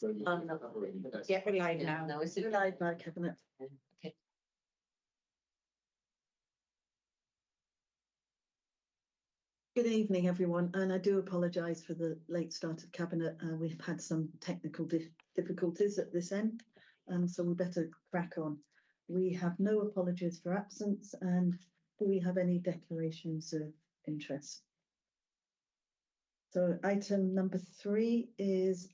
Yeah, we're live now. No, it's We're live now, Cabinet. Okay. Good evening, everyone, and I do apologise for the late start of Cabinet. We've had some technical difficulties at this end, so we better crack on. We have no apologies for absence, and do we have any declarations of interest? So item number 3 is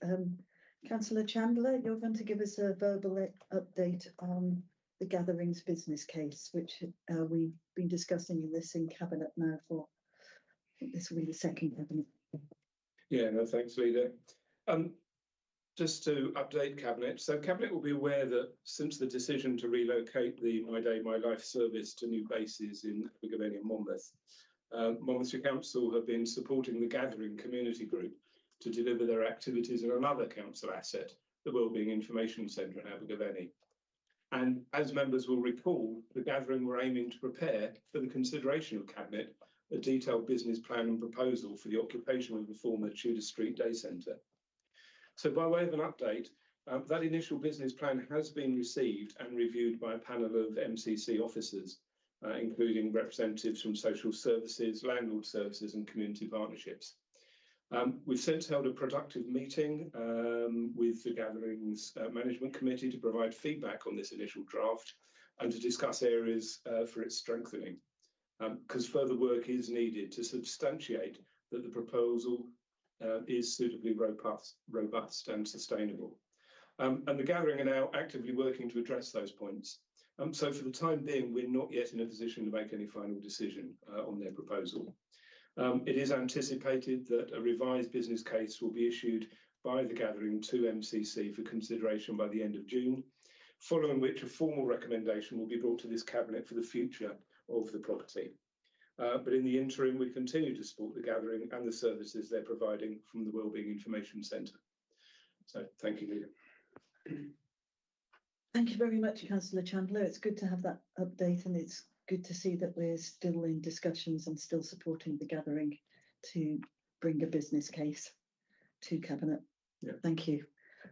Councillor Chandler, you're going to give us a verbal update on the Gatherings business case, which we've been discussing in Cabinet now for, I think this will be the second Cabinet. Yeah, no, thanks, Leader. Just to update Cabinet, so Cabinet will be aware that since the decision to relocate the My Day, My Life service to new bases in Abergavenny and Monmouth, Monmouthshire Council have been supporting the Gathering community group to deliver their activities in another council asset, the Wellbeing Information Centre in Abergavenny. And as members will recall, the Gathering were aiming to prepare for the consideration of Cabinet a detailed business plan and proposal for the occupation of the former Tudor Street Day Centre. So by way of an update, that initial business plan has been received and reviewed by a panel of MCC officers, including representatives from social services, landlord services and community partnerships. We've since held a productive meeting with the Gatherings Management Committee to provide feedback on this initial draft and to discuss areas for its strengthening, because further work is needed to substantiate that the proposal is suitably robust and sustainable. And the Gathering are now actively working to address those points. So for the time being, we're not yet in a position to make any final decision on their proposal. It is anticipated that a revised business case will be issued by the Gathering to MCC for consideration by the end of June, following which a formal recommendation will be brought to this Cabinet for the future of the property. But in the interim, we continue to support the Gathering and the services they're providing from the Wellbeing Information Centre. So thank you, Leader. Thank you very much, Councillor Chandler. It's good to have that update, and it's good to see that we're still in discussions and still supporting the Gathering to bring a business case to Cabinet. Yeah. Thank you.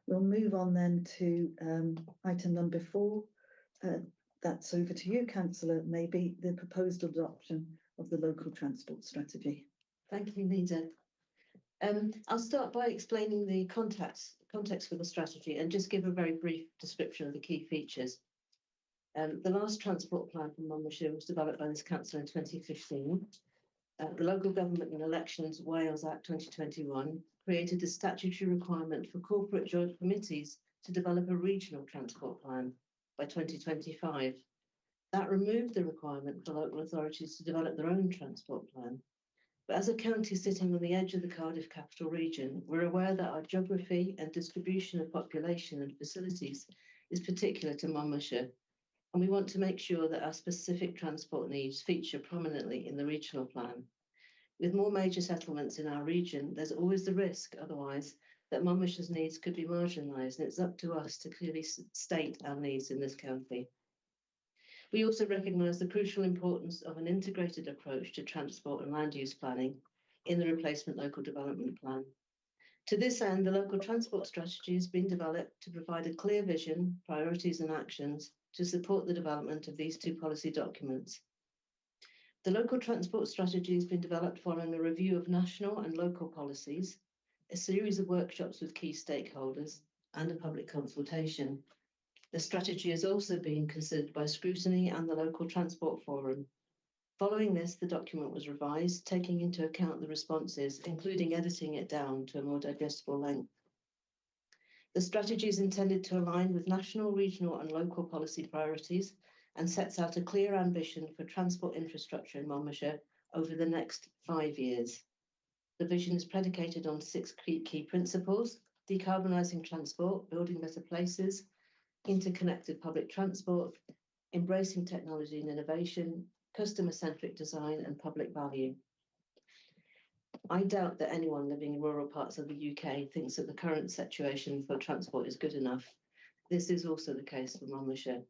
We'll move on then to item number 4. That's over to you, Councillor, maybe the proposed adoption of the local transport strategy. Thank you, Leader. I'll start by explaining the context for the strategy and just give a very brief description of the key features. The last transport plan for Monmouthshire was developed by this council in 2015. The Local Government and Elections Wales Act 2021 created a statutory requirement for corporate joint committees to develop a regional transport plan by 2025. That removed the requirement for local authorities to develop their own transport plan. But as a county sitting on the edge of the Cardiff capital region, we're aware that our geography and distribution of population and facilities is particular to Monmouthshire, and we want to make sure that our specific transport needs feature prominently in the regional plan. With more major settlements in our region, there's always the risk, otherwise, that Monmouthshire's needs could be marginalised, and it's up to us to clearly state our needs in this county. We also recognise the crucial importance of an integrated approach to transport and land use planning in the replacement local development plan. To this end, the local transport strategy has been developed to provide a clear vision, priorities and actions to support the development of these 2 policy documents. The local transport strategy has been developed following a review of national and local policies, a series of workshops with key stakeholders and a public consultation. The strategy has also been considered by Scrutiny and the Local Transport Forum. Following this, the document was revised, taking into account the responses, including editing it down to a more digestible length. The strategy is intended to align with national, regional and local policy priorities and sets out a clear ambition for transport infrastructure in Monmouthshire over the next 5 years. The vision is predicated on 6 key principles: decarbonising transport, building better places, interconnected public transport, embracing technology and innovation, customer-centric design and public value. I doubt that anyone living in rural parts of the UK thinks that the current situation for transport is good enough. This is also the case for Monmouthshire.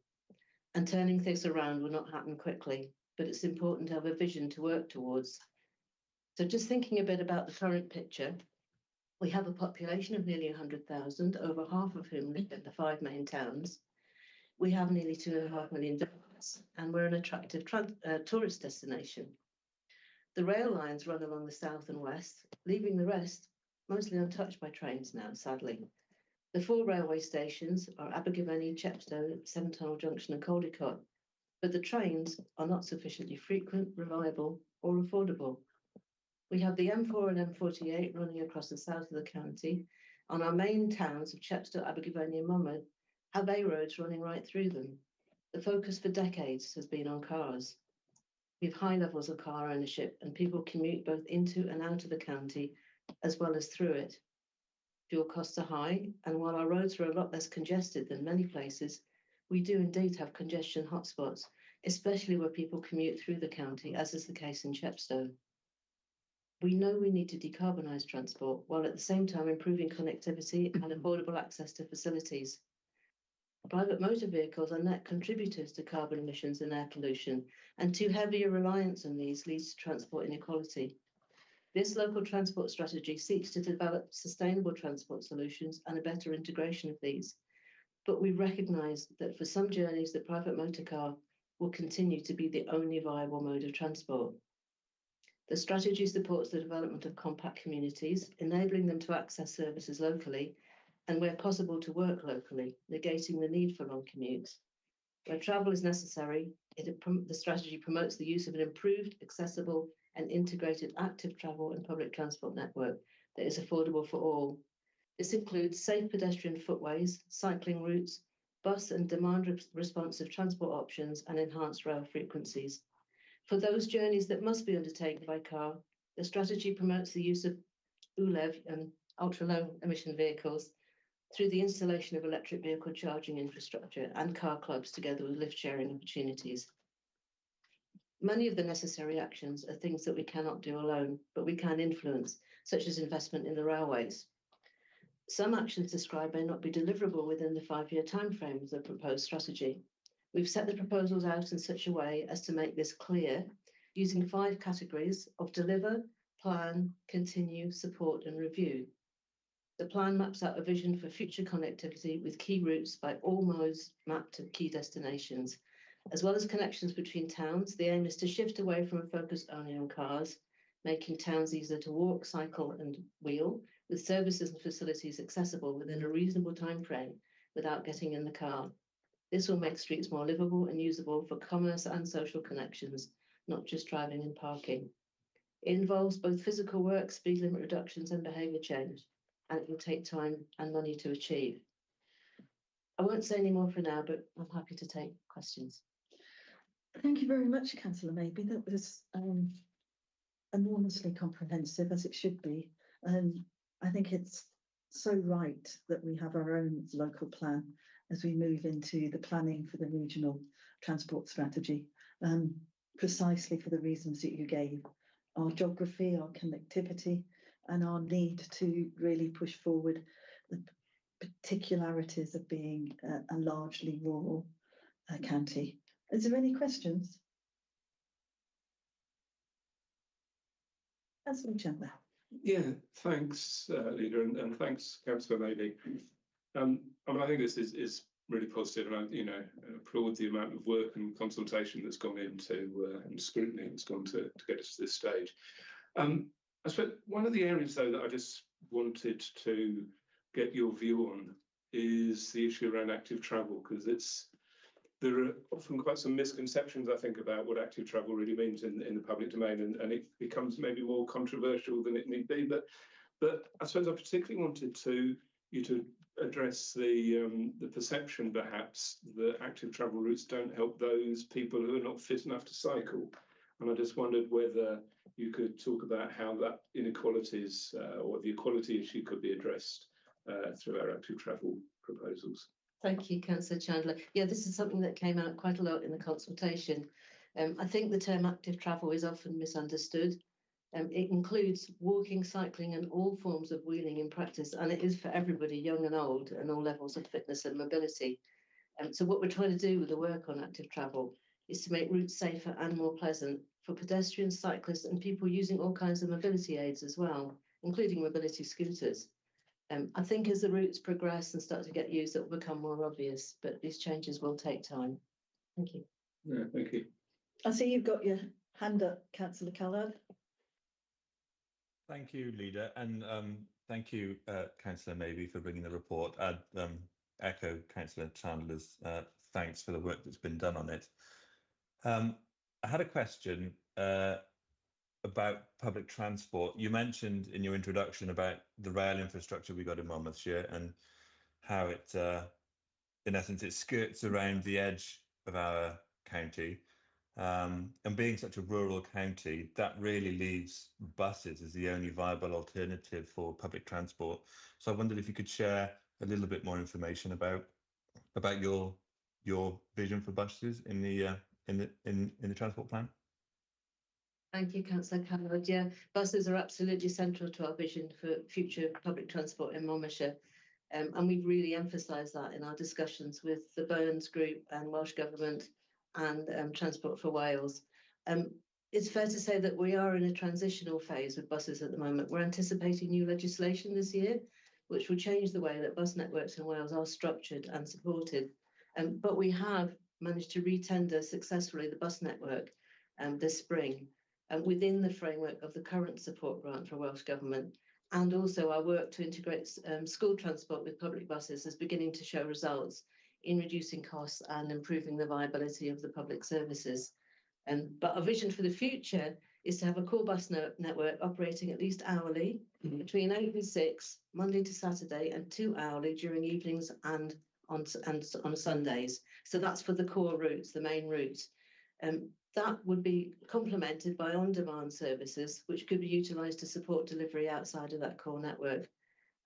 And turning things around will not happen quickly, but it's important to have a vision to work towards. So just thinking a bit about the current picture, We have a population of nearly 100,000, over half of whom live in the 5 main towns. We have nearly 2.5 million visitors, and we're an attractive tourist destination. The rail lines run along the south and west, leaving the rest mostly untouched by trains now, sadly. The 4 railway stations are Abergavenny, Chepstow, Seven Tunnel Junction and Caldicot, but the trains are not sufficiently frequent, reliable or affordable. We have the M4 and M48 running across the south of the county, and our main towns of Chepstow, Abergavenny and Monmouth have A roads running right through them. The focus for decades has been on cars. We have high levels of car ownership and people commute both into and out of the county as well as through it. Fuel costs are high, and while our roads are a lot less congested than many places, we do indeed have congestion hotspots, especially where people commute through the county, as is the case in Chepstow. We know we need to decarbonise transport while at the same time improving connectivity and affordable access to facilities. Private motor vehicles are net contributors to carbon emissions and air pollution, and too heavy a reliance on these leads to transport inequality. This local transport strategy seeks to develop sustainable transport solutions and a better integration of these. But we recognise that for some journeys, the private motor car will continue to be the only viable mode of transport. The strategy supports the development of compact communities, enabling them to access services locally and where possible to work locally, negating the need for long commutes. Where travel is necessary, the strategy promotes the use of an improved, accessible and integrated active travel and public transport network that is affordable for all. This includes safe pedestrian footways, cycling routes, bus and demand responsive transport options and enhanced rail frequencies. For those journeys that must be undertaken by car, the strategy promotes the use of ULEV and ultra-low emission vehicles through the installation of electric vehicle charging infrastructure and car clubs together with lift sharing opportunities. Many of the necessary actions are things that we cannot do alone, but we can influence, such as investment in the railways. Some actions described may not be deliverable within the 5-year timeframe of the proposed strategy. We've set the proposals out in such a way as to make this clear, using 5 categories of deliver, plan, continue, support and review. The plan maps out a vision for future connectivity with key routes by all modes mapped to key destinations. As well as connections between towns, the aim is to shift away from a focus only on cars, making towns easier to walk, cycle and wheel, with services and facilities accessible within a reasonable time frame without getting in the car. This will make streets more livable and usable for commerce and social connections, not just driving and parking. It involves both physical work, speed limit reductions and behaviour change, and it will take time and money to achieve. I won't say any more for now, but I'm happy to take questions. Thank you very much, Councillor Maybe. That was enormously comprehensive, as it should be. I think it's so right that we have our own local plan as we move into the planning for the regional transport strategy, precisely for the reasons that you gave. Our geography, our connectivity, and our need to really push forward the particularities of being a largely rural county. Is there any questions? Councillor Chandler. Yeah, thanks, Leader, and thanks, Councillor Maybe. I mean, I think this is really positive, and I applaud the amount of work and consultation that's gone into and scrutiny that's gone to get us to this stage. I suppose one of the areas, though, that I just wanted to get your view on is the issue around active travel, because there are often quite some misconceptions, I think, about what active travel really means in the public domain, and it becomes maybe more controversial than it need be. But I suppose I particularly wanted you to address the perception, perhaps, that active travel routes don't help those people who are not fit enough to cycle. And I just wondered whether you could talk about how that inequalities or the equality issue could be addressed through our active travel proposals. Thank you, Councillor Chandler. Yeah, this is something that came out quite a lot in the consultation. I think the term active travel is often misunderstood. It includes walking, cycling and all forms of wheeling in practice, and it is for everybody, young and old, and all levels of fitness and mobility. So what we're trying to do with the work on active travel is to make routes safer and more pleasant for pedestrians, cyclists and people using all kinds of mobility aids as well, including mobility scooters. I think as the routes progress and start to get used, it will become more obvious, but these changes will take time. Thank you. Yeah, thank you. I see you've got your hand up, Councillor Callard. Thank you, Leader, and thank you, Councillor Maybe, for bringing the report. I'd echo Councillor Chandler's thanks for the work that's been done on it. I had a question about public transport. You mentioned in your introduction about the rail infrastructure we got in Monmouthshire and how it, in essence, it skirts around the edge of our county. And being such a rural county, that really leaves buses as the only viable alternative for public transport. So I wondered if you could share a little bit more information about your vision for buses in the transport plan. Thank you, Councillor Callard. Yeah, buses are absolutely central to our vision for future public transport in Monmouthshire. And we've really emphasised that in our discussions with the Burns Group and Welsh Government and Transport for Wales. It's fair to say that we are in a transitional phase with buses at the moment. We're anticipating new legislation this year, which will change the way that bus networks in Wales are structured and supported. But we have managed to re-tender successfully the bus network this spring, within the framework of the current support grant for Welsh Government. And also our work to integrate school transport with public buses is beginning to show results in reducing costs and improving the viability of the public services. But our vision for the future is to have a core bus network operating at least hourly, between 8 and 6, Monday to Saturday, and 2 hourly during evenings and on Sundays. So that's for the core routes, the main routes. That would be complemented by on-demand services, which could be utilised to support delivery outside of that core network.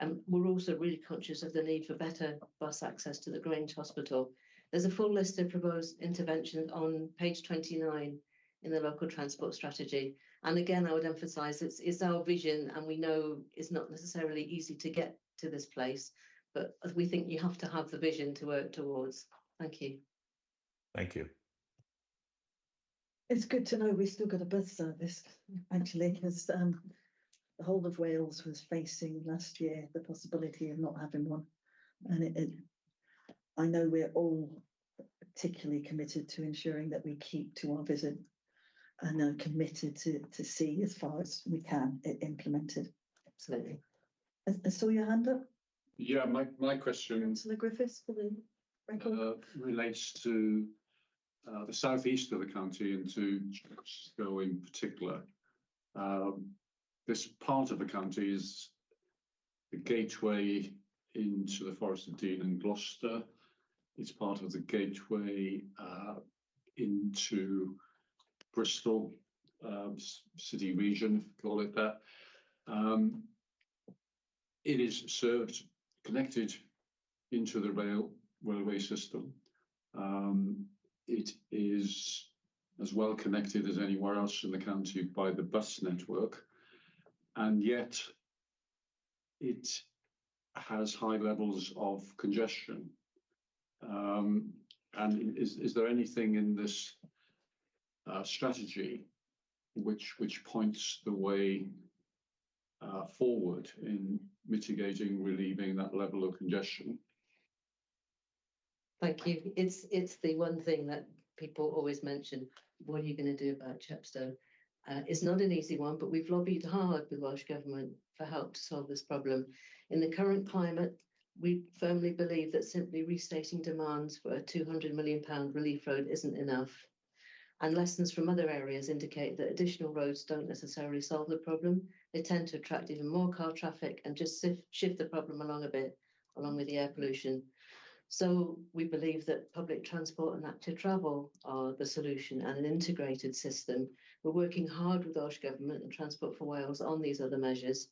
And we're also really conscious of the need for better bus access to the Grange Hospital. There's a full list of proposed interventions on page 29 in the local transport strategy. And again, I would emphasise it's our vision, and we know it's not necessarily easy to get to this place, but we think you have to have the vision to work towards. Thank you. Thank you. It's good to know we've still got a bus service, actually, because the whole of Wales was facing last year the possibility of not having one. And I know we're all particularly committed to ensuring that we keep to our visit and are committed to see as far as we can it implemented. Absolutely. I saw your hand up. Yeah, my question Councillor Griffiths for the record. relates to the southeast of the county and to Chepstow in particular. This part of the county is the gateway into the Forest of Dean and Gloucester. It's part of the gateway into Bristol city region, call it that. It is connected into the railway system. It is as well connected as anywhere else in the county by the bus network, and yet it has high levels of congestion. And is there anything in this strategy which points the way forward in mitigating, relieving that level of congestion? Thank you. It's the one thing that people always mention. What are you going to do about Chepstow? It's not an easy one, but we've lobbied hard with Welsh Government for help to solve this problem. In the current climate, we firmly believe that simply restating demands for a £200 million relief road isn't enough. And lessons from other areas indicate that additional roads don't necessarily solve the problem. They tend to attract even more car traffic and just shift the problem along a bit, along with the air pollution. So we believe that public transport and active travel are the solution, and an integrated system. We're working hard with Welsh Government and Transport for Wales on these other measures.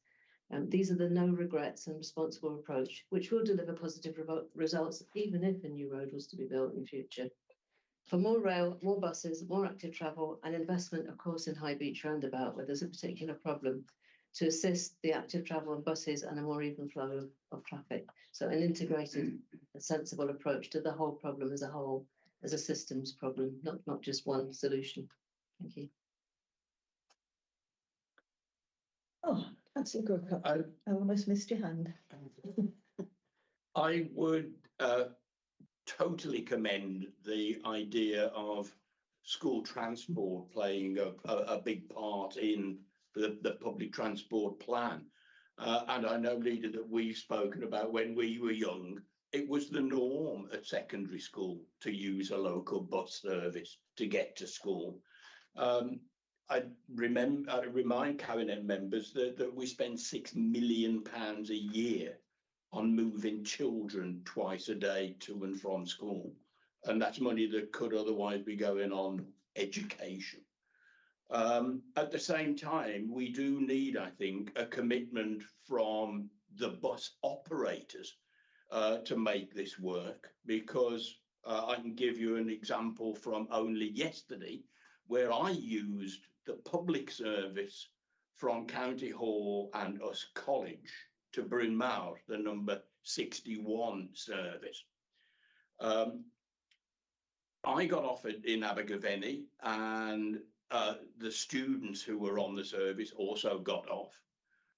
These are the no regrets and responsible approach, which will deliver positive results even if a new road was to be built in future. For more rail, more buses, more active travel, and investment, of course, in High Beach Roundabout, where there's a particular problem, to assist the active travel on buses and a more even flow of traffic. So an integrated and sensible approach to the whole problem as a whole, as a systems problem, not just one solution. Thank you. Oh, Councillor Grocott, I I almost missed your hand. I would totally commend the idea of school transport playing a big part in the public transport plan. And I know, Leader, that we've spoken about when we were young, it was the norm at secondary school to use a local bus service to get to school. I remind Cabinet members that we spend £6 million a year on moving children twice a day to and from school. And that's money that could otherwise be going on education. At the same time, we do need, I think, a commitment from the bus operators to make this work, because I can give you an example from only yesterday, where I used the public service from County Hall and Usk College to Bryn Mawr, the number 61 service. I got offered in Abergavenny, and the students who were on the service also got off,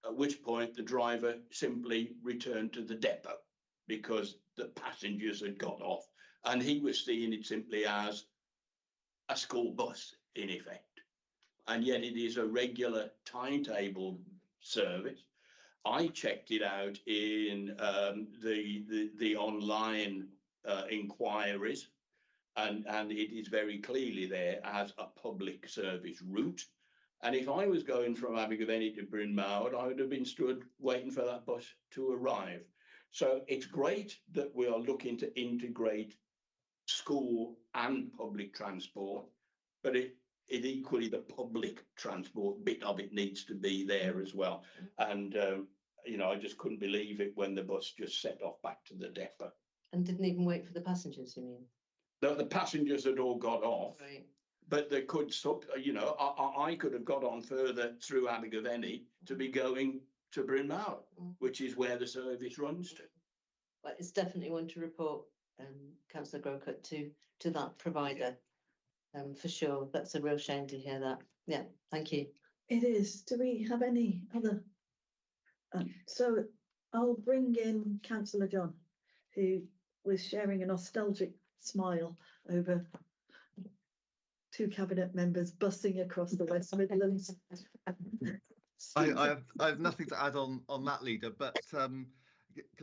at which point the driver simply returned to the depot because the passengers had got off, and he was seeing it simply as a school bus in effect. And yet it is a regular timetable service. I checked it out in the online inquiries, and it is very clearly there as a public service route. And if I was going from Abergavenny to Bryn Mawr, I would have been stood waiting for that bus to arrive. So it's great that we are looking to integrate school and public transport, but it equally, the public transport bit of it needs to be there as well. And you know, I just couldn't believe it when the bus just set off back to the depot. And didn't even wait for the passengers, you mean? The passengers had all got off, Right. but they could stop. You know, I could have got on further through Abergavenny to be going to Bryn Mawr, which is where the service runs to. But it's definitely one to report, Councillor Grocott, to that provider. For sure, that's a real shame to hear that. Yeah, thank you. It is. Do we have any other? So I'll bring in Councillor John, who was sharing a nostalgic smile over two cabinet members bussing across the West Midlands. I have nothing to add on that, Leader, but can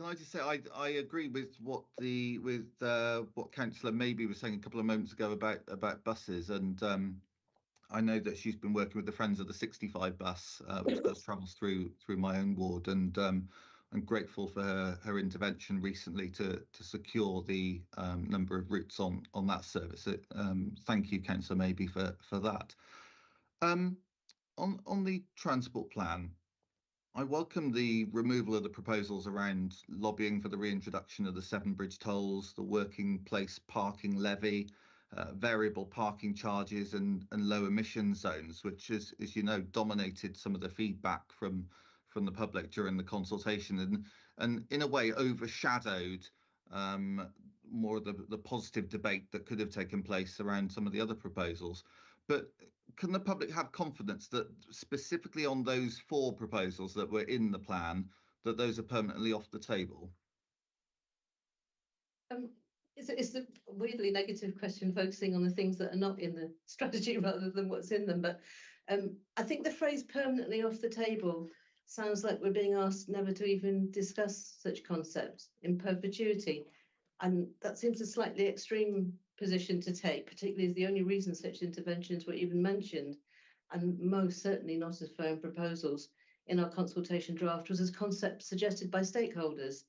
I just say I agree with what Councillor Maybe was saying a couple of moments ago about buses, and I know that she's been working with the Friends of the 65 bus, which does travels through my own ward, and I'm grateful for her intervention recently to secure the number of routes on that service. Thank you, Councillor Maybe, for that. On the transport plan, I welcome the removal of the proposals around lobbying for the reintroduction of the Severn Bridge tolls, the working place parking levy, variable parking charges and low emission zones, which is, as you know, dominated some of the feedback from the public during the consultation, and in a way overshadowed more of the positive debate that could have taken place around some of the other proposals. But can the public have confidence that specifically on those 4 proposals that were in the plan, that those are permanently off the table? It's a weirdly negative question, focusing on the things that are not in the strategy rather than what's in them. But I think the phrase permanently off the table sounds like we're being asked never to even discuss such concepts in perpetuity. And that seems a slightly extreme position to take, particularly as the only reason such interventions were even mentioned, and most certainly not as firm proposals in our consultation draft, was as concepts suggested by stakeholders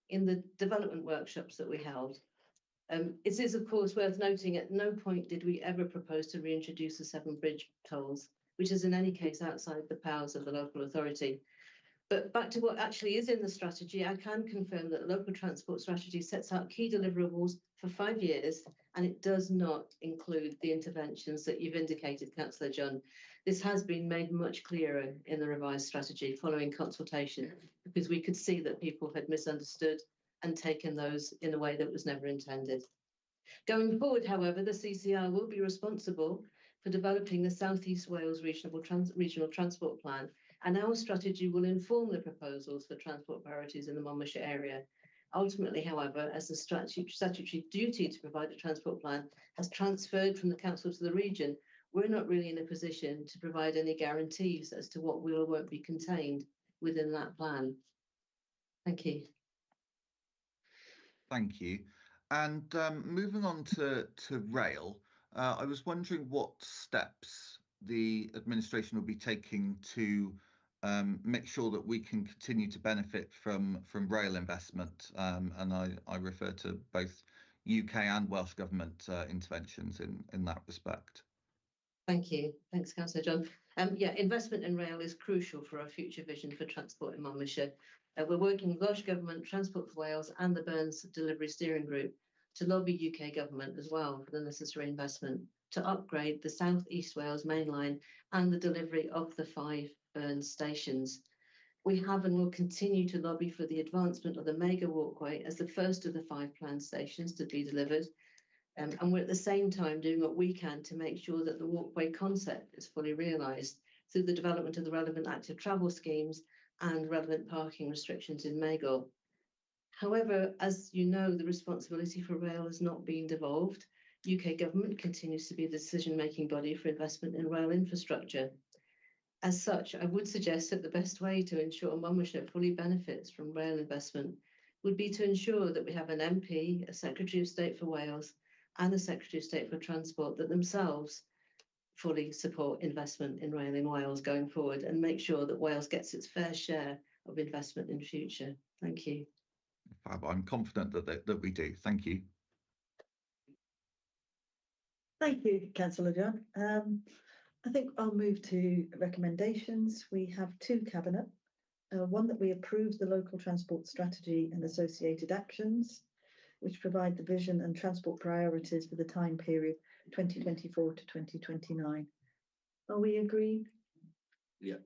in the development workshops that we held. It is, of course, worth noting at no point did we ever propose to reintroduce the Severn Bridge tolls, which is in any case outside the powers of the local authority. But back to what actually is in the strategy, I can confirm that the local transport strategy sets out key deliverables for 5 years, and it does not include the interventions that you've indicated, Councillor John. This has been made much clearer in the revised strategy following consultation, because we could see that people had misunderstood and taken those in a way that was never intended. Going forward, however, the CCR will be responsible for developing the South East Wales Regional Transport Plan and our strategy will inform the proposals for transport priorities in the Monmouthshire area. Ultimately, however, as the statutory duty to provide a transport plan has transferred from the council to the region, we're not really in a position to provide any guarantees as to what will or won't be contained within that plan. Thank you. Thank you. And moving on to rail, I was wondering what steps the administration will be taking to make sure that we can continue to benefit from rail investment. And I refer to both UK and Welsh Government interventions in that respect. Thank you. Thanks, Councillor John. Yeah, investment in rail is crucial for our future vision for transport in Monmouthshire. We're working with Welsh Government, Transport for Wales and the Burns Delivery Steering Group to lobby UK Government as well for the necessary investment to upgrade the South East Wales main line and the delivery of the 5 Burns stations. We have and will continue to lobby for the advancement of the Mega Walkway as the first of the 5 planned stations to be delivered. And we're at the same time doing what we can to make sure that the walkway concept is fully realised through the development of the relevant active travel schemes and relevant parking restrictions in Magor. However, as you know, the responsibility for rail has not been devolved. UK Government continues to be the decision-making body for investment in rail infrastructure. As such, I would suggest that the best way to ensure Monmouthshire fully benefits from rail investment would be to ensure that we have an MP, a Secretary of State for Wales, and the Secretary of State for Transport that themselves fully support investment in rail in Wales going forward and make sure that Wales gets its fair share of investment in future. Thank you. I'm confident that we do. Thank you. Thank you, Councillor John. I think I'll move to recommendations. We have 2 cabinet. One that we approve the local transport strategy and associated actions, which provide the vision and transport priorities for the time period 2024 to 2029. Are we agreed? Yeah.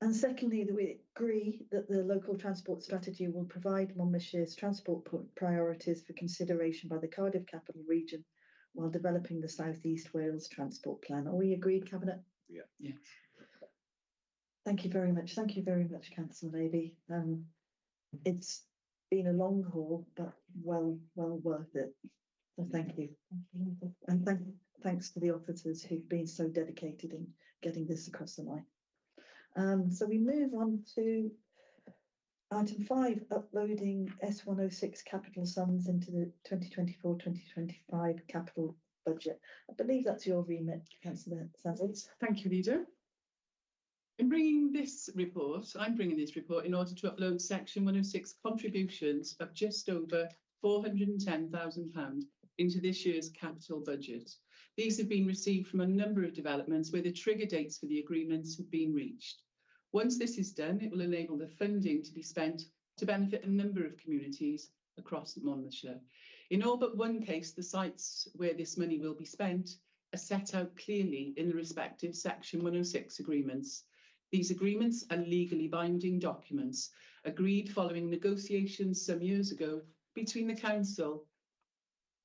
And secondly, that we agree that the local transport strategy will provide Monmouthshire's transport priorities for consideration by the Cardiff Capital Region while developing the South East Wales Transport Plan. Are we agreed, Cabinet? Yeah. Yes. Thank you very much. Thank you very much, Councillor Maybe. It's been a long haul, but well worth it. So thank you. And thanks to the officers who've been so dedicated in getting this across the line. So we move on to item 5, uploading S106 capital sums into the 2024-2025 capital budget. I believe that's your remit, Councillor Sanders. Thank you, Leader. I'm bringing this report in order to upload Section 106 contributions of just over £410,000 into this year's capital budget. These have been received from a number of developments where the trigger dates for the agreements have been reached. Once this is done, it will enable the funding to be spent to benefit a number of communities across Monmouthshire. In all but one case, the sites where this money will be spent are set out clearly in the respective Section 106 agreements. These agreements are legally binding documents agreed following negotiations some years ago between the council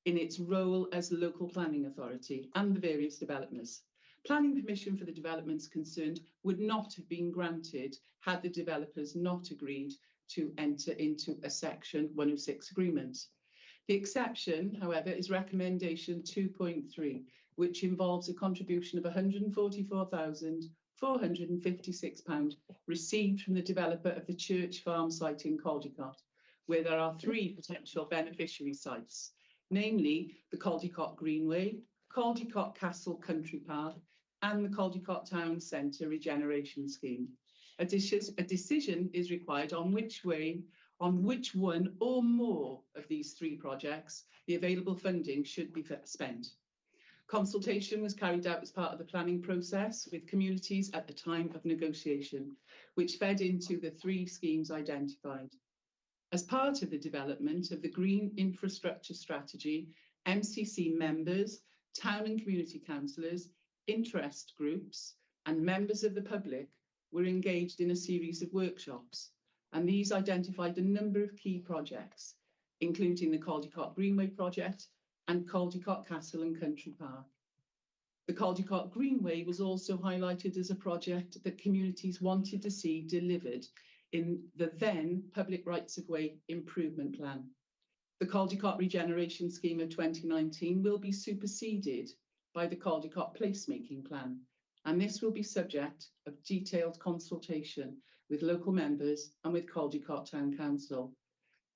in its role as local planning authority and the various developers. Planning permission for the developments concerned would not have been granted had the developers not agreed to enter into a Section 106 agreement. The exception, however, is recommendation 2.3, which involves a contribution of £144,456 received from the developer of the Church Farm site in Caldicot, where there are 3 potential beneficiary sites, namely the Caldicot Greenway, Caldicot Castle Country Park, and the Caldicot Town Centre Regeneration Scheme. A decision is required on which one or more of these 3 projects the available funding should be spent. Consultation was carried out as part of the planning process with communities at the time of negotiation, which fed into the 3 schemes identified. As part of the development of the Green Infrastructure Strategy, MCC members, town and community councillors, interest groups and members of the public were engaged in a series of workshops, and these identified a number of key projects, including the Caldicot Greenway project and Caldicot Castle and Country Park. The Caldicot Greenway was also highlighted as a project that communities wanted to see delivered in the then Public Rights of Way Improvement Plan. The Caldicot Regeneration Scheme of 2019 will be superseded by the Caldicot Placemaking Plan, and this will be subject of detailed consultation with local members and with Caldicot Town Council.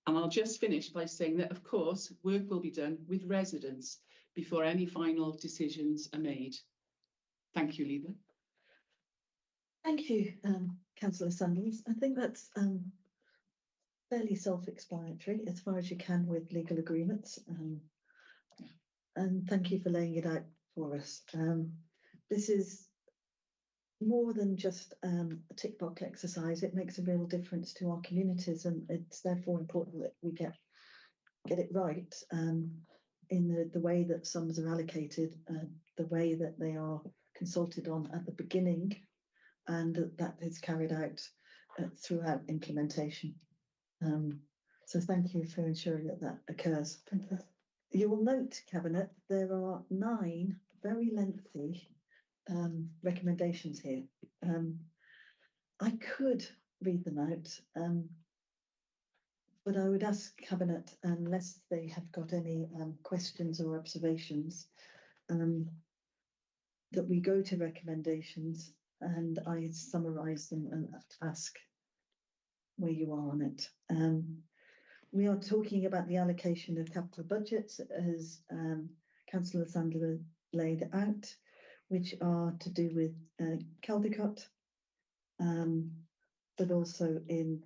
And I'll just finish by saying that, of course, work will be done with residents before any final decisions are made. Thank you, Leila. Thank you, Councillor Sanders. I think that's fairly self-explanatory as far as you can with legal agreements. And thank you for laying it out for us. This is more than just a tick box exercise. It makes a real difference to our communities, and it's therefore important that we get it right in the way that sums are allocated, the way that they are consulted on at the beginning, and that is carried out throughout implementation. So thank you for ensuring that that occurs. You will note, Cabinet, there are 9 very lengthy recommendations here. I could read them out, but I would ask Cabinet, unless they have got any questions or observations, that we go to recommendations and I summarise them and ask where you are on it. We are talking about the allocation of capital budgets as Councillor Sandler laid out, which are to do with Caldicot, but also in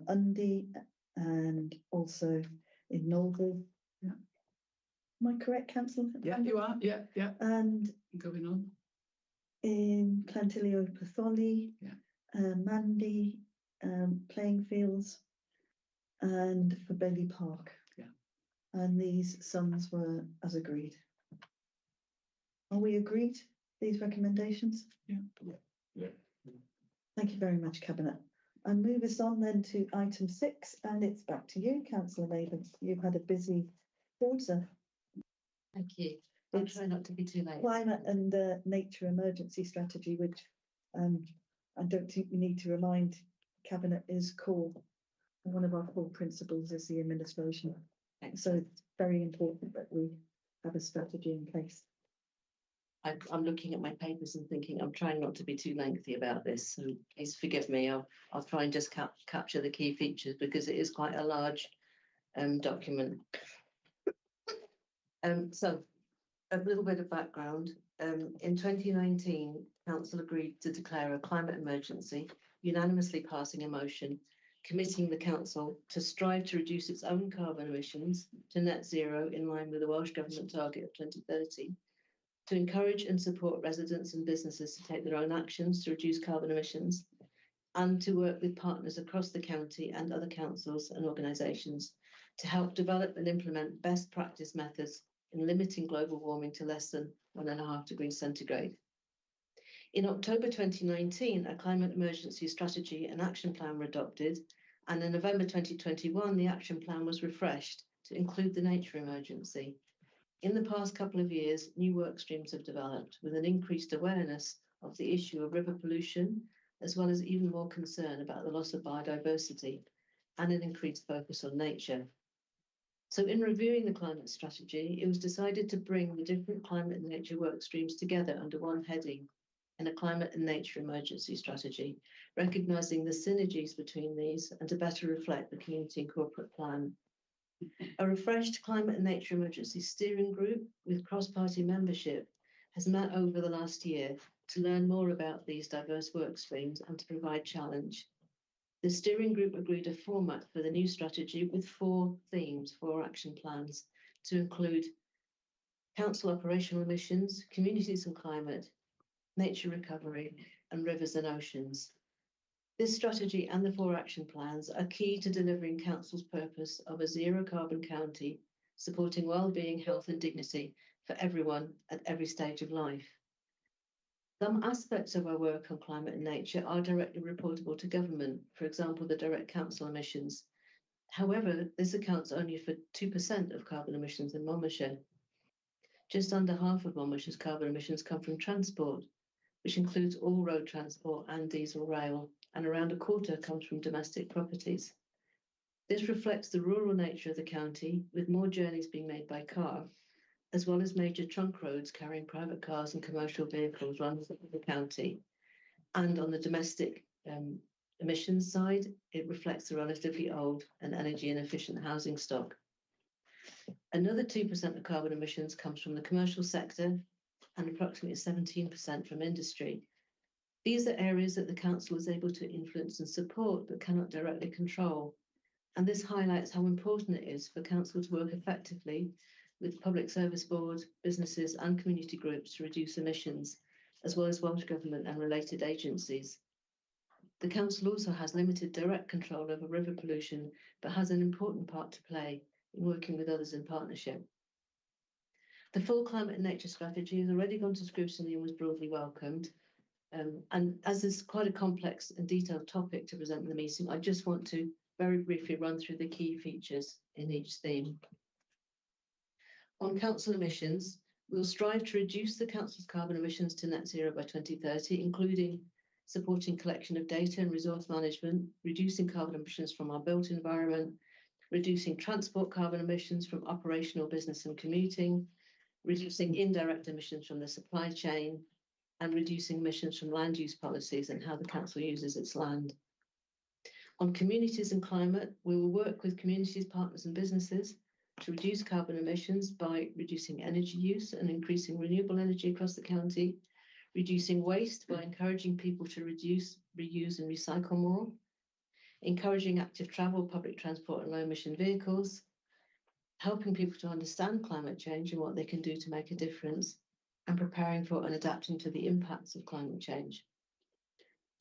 Undy and also in Norval. Yeah. Am I correct, Councillor? Yeah, you are. Yeah, yeah. And going on. In Clantilio Patholi, yeah. Mandy, playing fields, and for Bailey Park. Yeah. And these sums were as agreed. Are we agreed, these recommendations? Yeah. Yeah. Thank you very much, Cabinet. And move us on then to item 6, and it's back to you, Councillor Maven. You've had a busy quarter. Thank you. I'll It's try not to be too late. Climate and nature emergency strategy, which I don't think we need to remind Cabinet is core. And one of our core principles is the administration. So it's very important that we have a strategy in place. I'm looking at my papers and thinking I'm trying not to be too lengthy about this, so please forgive me. I'll try and just capture the key features because it is quite a large document. So a little bit of background. In 2019, Council agreed to declare a climate emergency, unanimously passing a motion committing the Council to strive to reduce its own carbon emissions to net zero in line with the Welsh Government target of 2030, to encourage and support residents and businesses to take their own actions to reduce carbon emissions, and to work with partners across the county and other councils and organisations to help develop and implement best practice methods in limiting global warming to less than 1.5 degrees centigrade. In October 2019, a climate emergency strategy and action plan were adopted, and in November 2021, the action plan was refreshed to include the nature emergency. In the past couple of years, new work streams have developed with an increased awareness of the issue of river pollution, as well as even more concern about the loss of biodiversity and an increased focus on nature. So in reviewing the climate strategy, it was decided to bring the different climate and nature work streams together under one heading in a climate and nature emergency strategy, recognising the synergies between these and to better reflect the community and corporate plan. A refreshed climate and nature emergency steering group with cross-party membership has met over the last year to learn more about these diverse work streams and to provide challenge. The steering group agreed a format for the new strategy with 4 themes, 4 action plans, to include council operational emissions, communities and climate, nature recovery, and rivers and oceans. This strategy and the 4 action plans are key to delivering Council's purpose of a zero carbon county, supporting well-being, health and dignity for everyone at every stage of life. Some aspects of our work on climate and nature are directly reportable to government, for example, the direct council emissions. However, this accounts only for 2% of carbon emissions in Monmouthshire. Just under half of Monmouthshire's carbon emissions come from transport, which includes all road transport and diesel rail, and around a quarter comes from domestic properties. This reflects the rural nature of the county, with more journeys being made by car, as well as major trunk roads carrying private cars and commercial vehicles running through the county. And on the domestic emissions side, it reflects the relatively old and energy inefficient housing stock. Another 2% of carbon emissions comes from the commercial sector and approximately 17% from industry. These are areas that the council is able to influence and support but cannot directly control. And this highlights how important it is for council to work effectively with Public Service Board, businesses and community groups to reduce emissions, as well as Welsh Government and related agencies. The council also has limited direct control over river pollution, but has an important part to play in working with others in partnership. The full climate and nature strategy has already gone to scrutiny and was broadly welcomed. And as it's quite a complex and detailed topic to present in the meeting, I just want to very briefly run through the key features in each theme. On council emissions, we'll strive to reduce the council's carbon emissions to net zero by 2030, including supporting collection of data and resource management, reducing carbon emissions from our built environment, reducing transport carbon emissions from operational business and commuting, reducing indirect emissions from the supply chain, and reducing emissions from land use policies and how the council uses its land. On communities and climate, we will work with communities, partners and businesses to reduce carbon emissions by reducing energy use and increasing renewable energy across the county, reducing waste by encouraging people to reduce, reuse and recycle more, encouraging active travel, public transport and low emission vehicles, helping people to understand climate change and what they can do to make a difference, and preparing for and adapting to the impacts of climate change.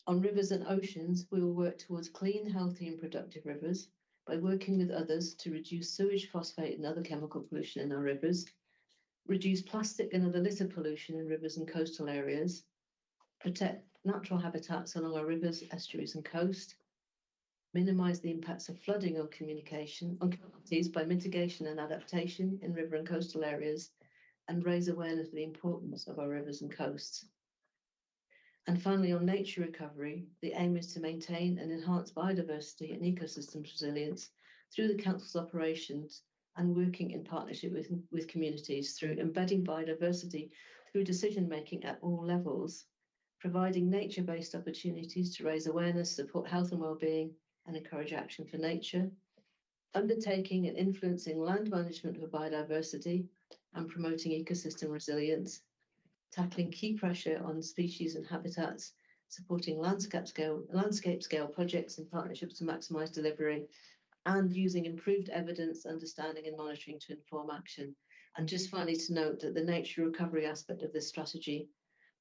On rivers and oceans, we will work towards clean, healthy and productive rivers by working with others to reduce sewage, phosphate and other chemical pollution in our rivers, reduce plastic and other litter pollution in rivers and coastal areas, protect natural habitats along our rivers, estuaries and coast, minimise the impacts of flooding on communities by mitigation and adaptation in river and coastal areas, and raise awareness of the importance of our rivers and coasts. And finally, on nature recovery, the aim is to maintain and enhance biodiversity and ecosystems resilience through the council's operations and working in partnership with communities through embedding biodiversity through decision making at all levels, providing nature-based opportunities to raise awareness, support health and well-being, and encourage action for nature, undertaking and influencing land management for biodiversity and promoting ecosystem resilience, tackling key pressure on species and habitats, supporting landscape scale projects and partnerships to maximise delivery, and using improved evidence, understanding and monitoring to inform action. And just finally to note that the nature recovery aspect of this strategy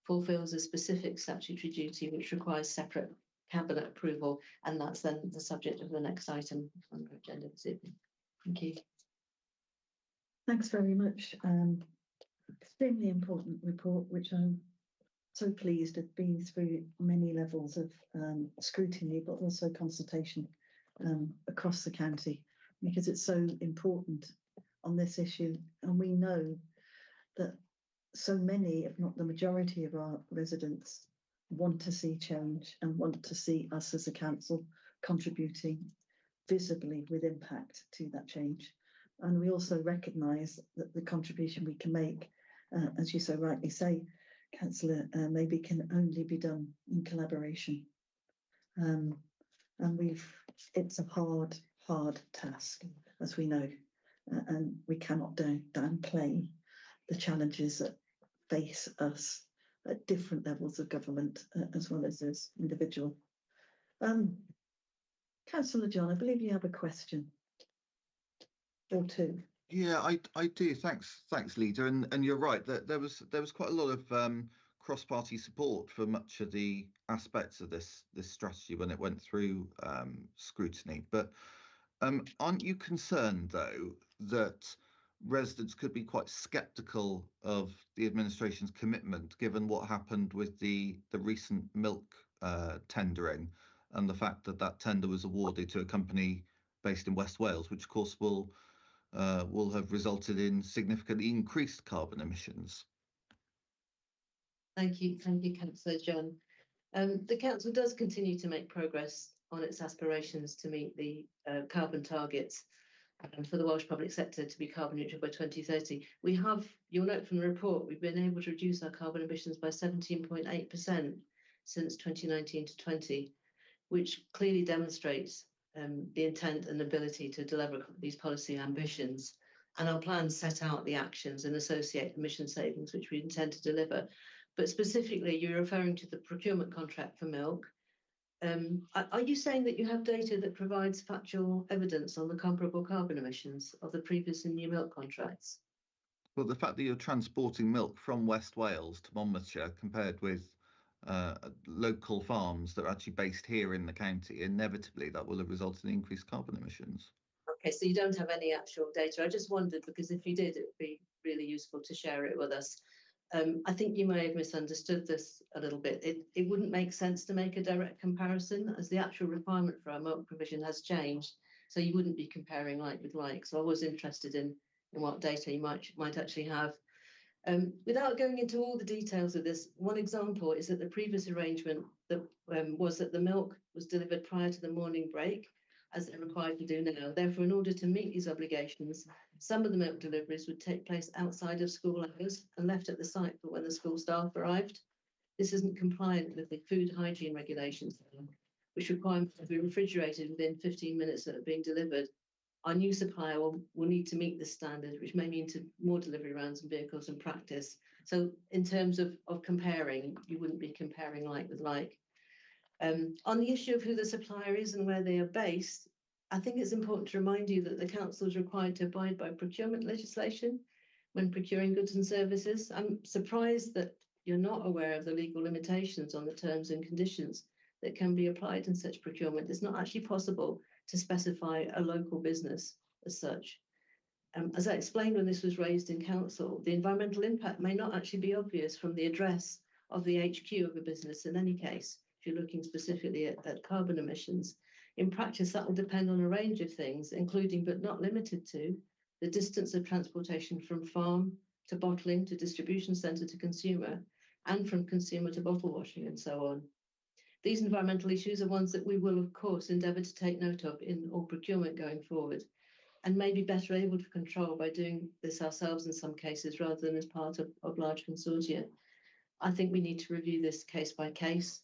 fulfills a specific statutory duty which requires separate cabinet approval, and that's then the subject of the next item on the agenda this evening. Thank you. Thanks very much. Extremely important report, which I'm so pleased have been through many levels of scrutiny, but also consultation across the county, because it's so important on this issue. And we know that so many, if not the majority of our residents, want to see change and want to see us as a council contributing visibly with impact to that change. And we also recognise that the contribution we can make, as you so rightly say, Councillor, maybe can only be done in collaboration. And it's a hard task, as we know, and we cannot downplay the challenges that face us at different levels of government, as well as individual. Councillor John, I believe you have a question or two. Yeah, I do. Thanks, Leader. And you're right that there was quite a lot of cross-party support for much of the aspects of this strategy when it went through scrutiny. But aren't you concerned though that residents could be quite sceptical of the administration's commitment, given what happened with the recent milk tendering and the fact that tender was awarded to a company based in West Wales, which of course will will have resulted in significantly increased carbon emissions. Thank you, Councillor John. The council does continue to make progress on its aspirations to meet the carbon targets for the Welsh public sector to be carbon neutral by 2030. We have, you'll note from the report, we've been able to reduce our carbon emissions by 17.8% since 2019 to 20, which clearly demonstrates the intent and ability to deliver these policy ambitions. And our plans set out the actions and associate emission savings which we intend to deliver. But specifically, you're referring to the procurement contract for milk. Are you saying that you have data that provides factual evidence on the comparable carbon emissions of the previous and new milk contracts? Well, the fact that you're transporting milk from West Wales to Monmouthshire compared with local farms that are actually based here in the county, inevitably that will have resulted in increased carbon emissions. Okay, so you don't have any actual data. I just wondered, because if you did, it would be really useful to share it with us. I think you may have misunderstood this a little bit. It wouldn't make sense to make a direct comparison, as the actual requirement for our milk provision has changed. So you wouldn't be comparing like with like. So I was interested in what data you might actually have. Without going into all the details of this, one example is that the previous arrangement that was that the milk was delivered prior to the morning break, as they're required to do now. Therefore, in order to meet these obligations, some of the milk deliveries would take place outside of school hours and left at the site for when the school staff arrived. This isn't compliant with the food hygiene regulations, which require them to be refrigerated within 15 minutes of being delivered. Our new supplier will need to meet this standard, which may mean to more delivery rounds and vehicles in practice. So in terms of comparing, you wouldn't be comparing like with like. On the issue of who the supplier is and where they are based, I think it's important to remind you that the council is required to abide by procurement legislation when procuring goods and services. I'm surprised that you're not aware of the legal limitations on the terms and conditions that can be applied in such procurement. It's not actually possible to specify a local business as such. As I explained when this was raised in council, the environmental impact may not actually be obvious from the address of the HQ of a business in any case, if you're looking specifically at carbon emissions. In practice, that will depend on a range of things, including but not limited to the distance of transportation from farm to bottling to distribution centre to consumer, and from consumer to bottle washing and so on. These environmental issues are ones that we will, of course, endeavour to take note of in all procurement going forward, and may be better able to control by doing this ourselves in some cases rather than as part of large consortia. I think we need to review this case by case.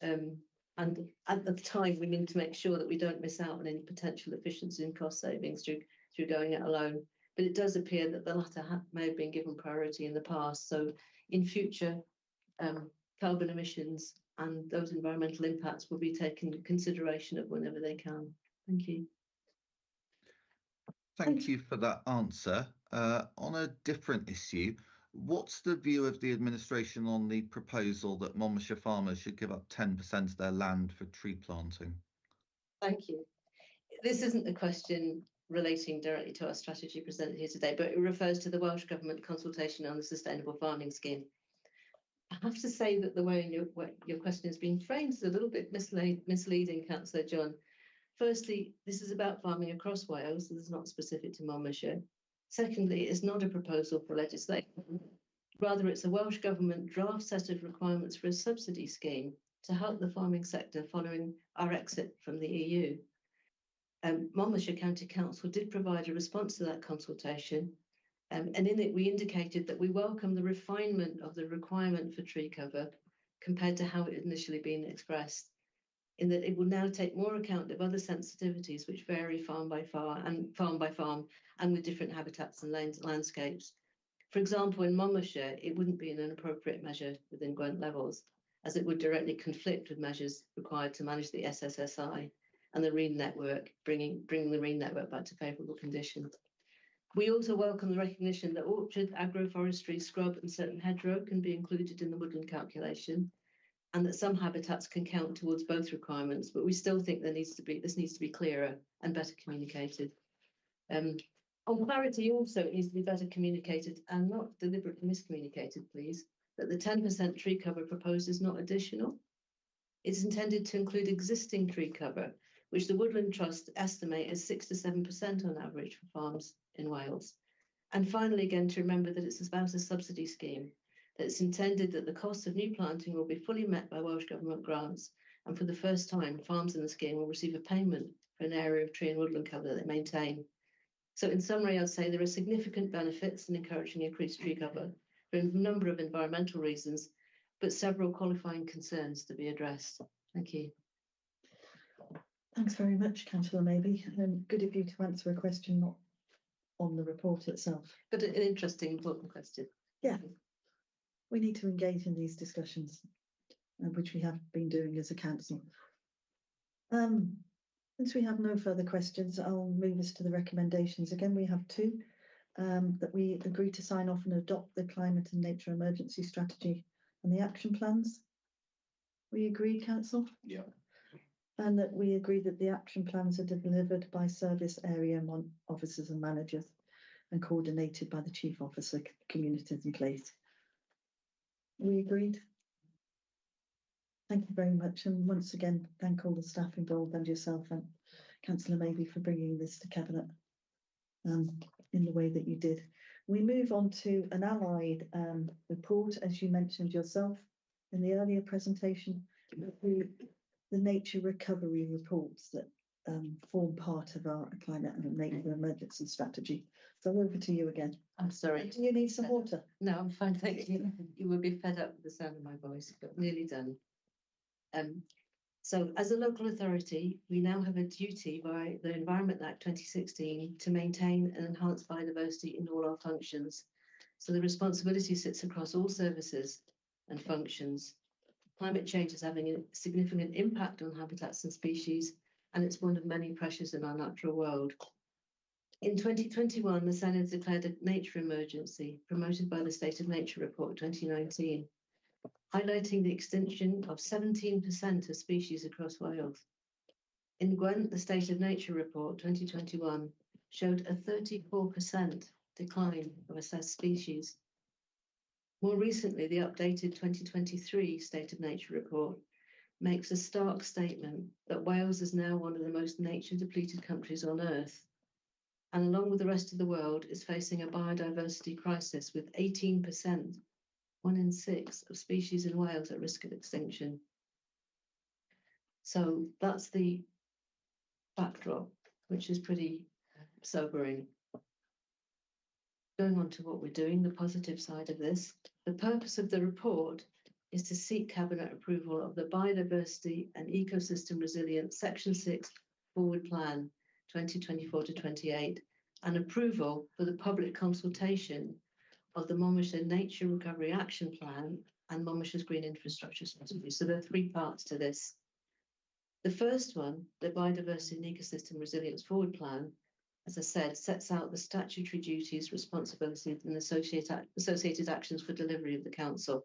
And at the time, we need to make sure that we don't miss out on any potential efficiency and cost savings through going it alone. But it does appear that the latter may have been given priority in the past. So in future, carbon emissions and those environmental impacts will be taken into consideration of whenever they can. Thank you. Thank you for that answer. On a different issue, what's the view of the administration on the proposal that Monmouthshire farmers should give up 10% of their land for tree planting? Thank you. This isn't a question relating directly to our strategy presented here today, but it refers to the Welsh Government consultation on the Sustainable Farming Scheme. I have to say that the way your question is being framed is a little bit misleading, Councillor John. Firstly, this is about farming across Wales. This is not specific to Monmouthshire. Secondly, it's not a proposal for legislation. Rather, it's a Welsh Government draft set of requirements for a subsidy scheme to help the farming sector following our exit from the EU. Monmouthshire County Council did provide a response to that consultation, and in it we indicated that we welcome the refinement of the requirement for tree cover compared to how it had initially been expressed, in that it will now take more account of other sensitivities which vary farm by farm and with different habitats and landscapes. For example, in Monmouthshire, it wouldn't be an appropriate measure within Gwent levels, as it would directly conflict with measures required to manage the SSSI and the REEN network, bringing the REEN network back to favourable conditions. We also welcome the recognition that orchard, agroforestry, scrub and certain hedgerow can be included in the woodland calculation, and that some habitats can count towards both requirements, but we still think this needs to be clearer and better communicated. On clarity also, it needs to be better communicated and not deliberately miscommunicated, please, that the 10% tree cover proposed is not additional. It's intended to include existing tree cover, which the Woodland Trust estimate is 6 to 7% on average for farms in Wales. And finally, again, to remember that it's about a subsidy scheme, that it's intended that the cost of new planting will be fully met by Welsh Government grants, and for the first time, farms in the scheme will receive a payment for an area of tree and woodland cover that they maintain. So in summary, I'd say there are significant benefits in encouraging increased tree cover for a number of environmental reasons, but several qualifying concerns to be addressed. Thank you. Thanks very much, Councillor Maybe. Good of you to answer a question not on the report itself. But an interesting, important question. Yeah, we need to engage in these discussions, which we have been doing as a council. Since we have no further questions, I'll move us to the recommendations. Again, we have two, that we agree to sign off and adopt the climate and nature emergency strategy and the action plans. We agree, council? Yeah. And that we agree that the action plans are delivered by service area officers and managers and coordinated by the chief officer, communities and place. We agreed. Thank you very much. And once again, thank all the staff involved and yourself and Councillor Maybe for bringing this to Cabinet in the way that you did. We move on to an allied report, as you mentioned yourself in the earlier presentation, the nature recovery reports that form part of our climate and nature emergency strategy. So over to you again. I'm sorry. Do you need some water? No, I'm fine, thank you. You will be fed up with the sound of my voice, but nearly done. So as a local authority, we now have a duty by the Environment Act 2016 to maintain and enhance biodiversity in all our functions. So the responsibility sits across all services and functions. Climate change is having a significant impact on habitats and species, and it's one of many pressures in our natural world. In 2021, the Senedd declared a nature emergency promoted by the State of Nature Report 2019, highlighting the extinction of 17% of species across Wales. In Gwent, the State of Nature Report 2021 showed a 34% decline of assessed species. More recently, the updated 2023 State of Nature Report makes a stark statement that Wales is now one of the most nature-depleted countries on Earth, and along with the rest of the world is facing a biodiversity crisis with 18%, 1 in 6 of species in Wales at risk of extinction. So that's the backdrop, which is pretty sobering. Going on to what we're doing, the positive side of this, the purpose of the report is to seek Cabinet approval of the Biodiversity and Ecosystem Resilience Section 6 Forward Plan 2024 to 28 and approval for the public consultation of the Monmouthshire Nature Recovery Action Plan and Monmouthshire's Green Infrastructure Strategy. So there are 3 parts to this. The first one, the Biodiversity and Ecosystem Resilience Forward Plan, as I said, sets out the statutory duties, responsibilities and associated actions for delivery of the Council.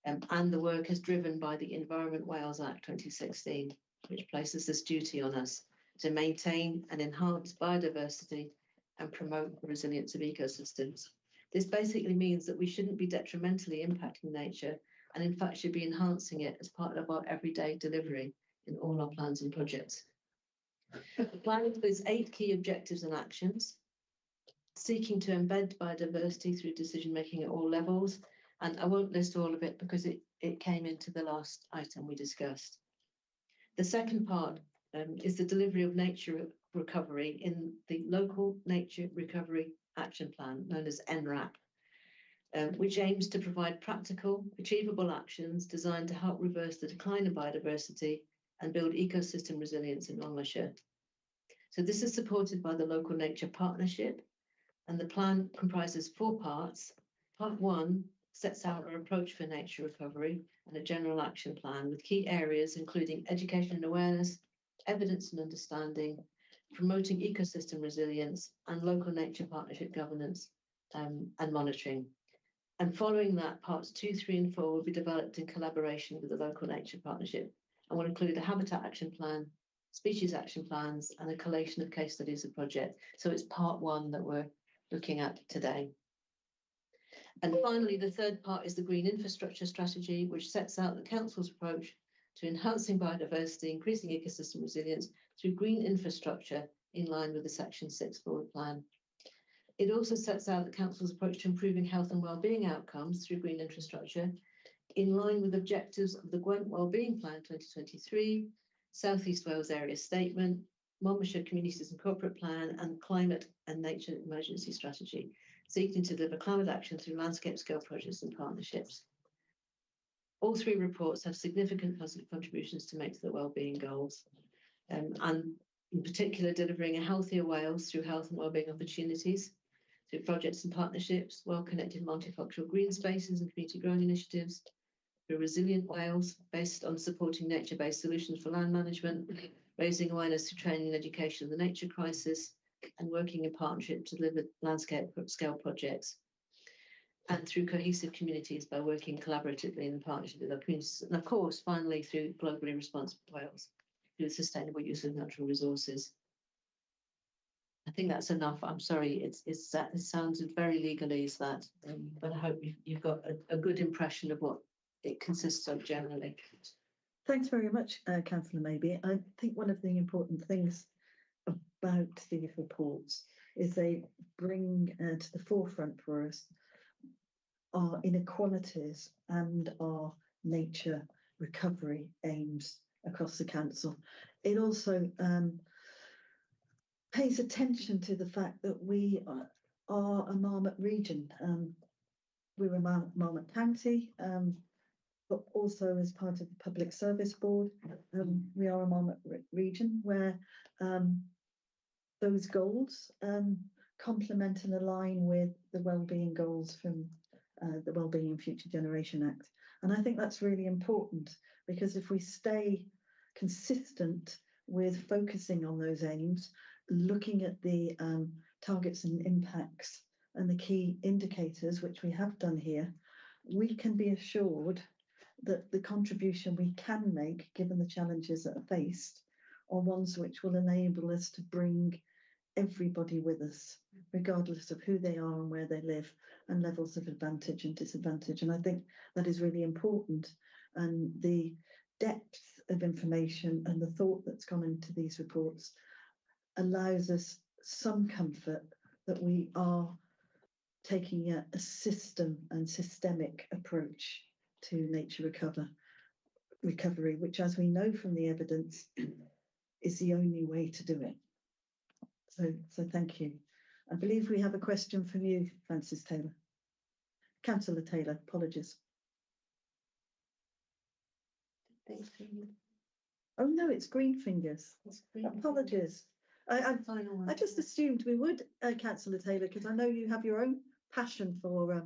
And the work is driven by the Environment Wales Act 2016, which places this duty on us to maintain and enhance biodiversity and promote the resilience of ecosystems. This basically means that we shouldn't be detrimentally impacting nature and in fact should be enhancing it as part of our everyday delivery in all our plans and projects. The plan includes 8 key objectives and actions, seeking to embed biodiversity through decision making at all levels. And I won't list all of it because it came into the last item we discussed. The second part is the delivery of nature recovery in the Local Nature Recovery Action Plan, known as NRAP, which aims to provide practical, achievable actions designed to help reverse the decline of biodiversity and build ecosystem resilience in Monmouthshire. So this is supported by the Local Nature Partnership, and the plan comprises 4 parts. Part 1 sets out our approach for nature recovery and a general action plan with key areas including education and awareness, evidence and understanding, promoting ecosystem resilience and local nature partnership governance and monitoring. And following that, parts 2, 3 and 4 will be developed in collaboration with the Local Nature Partnership and will include a habitat action plan, species action plans and a collation of case studies of projects. So it's part 1 that we're looking at today. And finally, the third part is the Green Infrastructure Strategy, which sets out the Council's approach to enhancing biodiversity, increasing ecosystem resilience through green infrastructure in line with the Section 6 forward plan. It also sets out the Council's approach to improving health and wellbeing outcomes through green infrastructure in line with objectives of the Gwent Wellbeing Plan 2023, South East Wales Area Statement, Monmouthshire Communities and Corporate Plan, and Climate and Nature Emergency Strategy, seeking to deliver climate action through landscape scale projects and partnerships. All three reports have significant positive contributions to make to the wellbeing goals, and in particular delivering a healthier Wales through health and wellbeing opportunities, through projects and partnerships, well-connected multicultural green spaces and community growing initiatives, through resilient Wales based on supporting nature-based solutions for land management, raising awareness through training and education of the nature crisis, and working in partnership to deliver landscape scale projects, and through cohesive communities by working collaboratively in partnership with our communities, and of course, finally, through globally responsible Wales, through the sustainable use of natural resources. I think that's enough. I'm sorry, it sounds very legalese that, but I hope you've got a good impression of what it consists of generally. Thanks very much, Councillor Maybe. I think one of the important things about these reports is they bring to the forefront for us our inequalities and our nature recovery aims across the council. It also pays attention to the fact that we are a Marmot region. We're a Marmot County, but also as part of the Public Service Board, we are a Marmot region where those goals complement and align with the wellbeing goals from the Wellbeing and Future Generation Act. And I think that's really important, because if we stay consistent with focusing on those aims, looking at the targets and impacts and the key indicators, which we have done here, we can be assured that the contribution we can make, given the challenges that are faced, are ones which will enable us to bring everybody with us, regardless of who they are and where they live, and levels of advantage and disadvantage. And I think that is really important. And the depth of information and the thought that's gone into these reports allows us some comfort that we are taking a system and systemic approach to nature recovery, which, as we know from the evidence, is the only way to do it. So thank you. I believe we have a question from you, Francis Taylor. Councillor Taylor, apologies. Oh no, it's green fingers. Apologies. I just assumed we would, Councillor Taylor, because I know you have your own passion for